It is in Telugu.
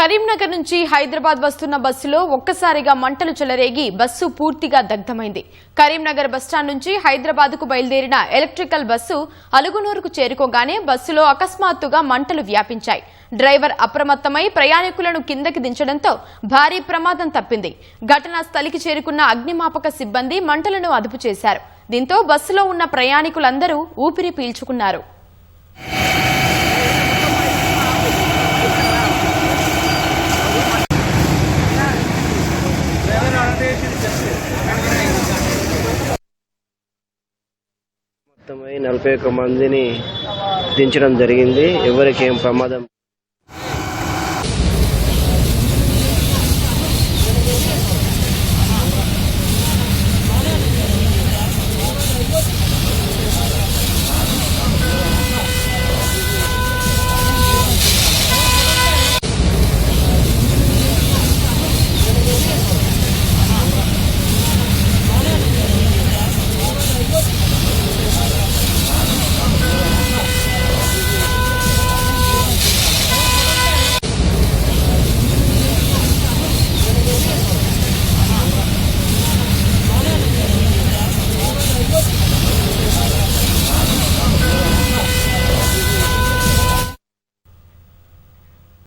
కరీంనగర్ నుంచి హైదరాబాద్ వస్తున్న బస్సులో ఒక్కసారిగా మంటలు చెలరేగి బస్సు పూర్తిగా దగ్ధమైంది. కరీంనగర్ బస్టాండ్ నుంచి హైదరాబాద్ కు బయలుదేరిన ఎలక్ట్రికల్ బస్సు అలుగునూరుకు చేరుకోగానే బస్సులో అకస్మాత్తుగా మంటలు వ్యాపించాయి. డ్రైవర్ అప్రమత్తమై ప్రయాణికులను కిందకి దించడంతో భారీ ప్రమాదం తప్పింది. ఘటనా స్థలికి చేరుకున్న అగ్నిమాపక సిబ్బంది మంటలను అదుపు చేశారు. దీంతో బస్సులో ఉన్న ప్రయాణికులందరూ ఊపిరి పీల్చుకున్నారు. మొత్తమై 41 మందిని దించడం జరిగింది. ఎవరికి ఏం ప్రమాదం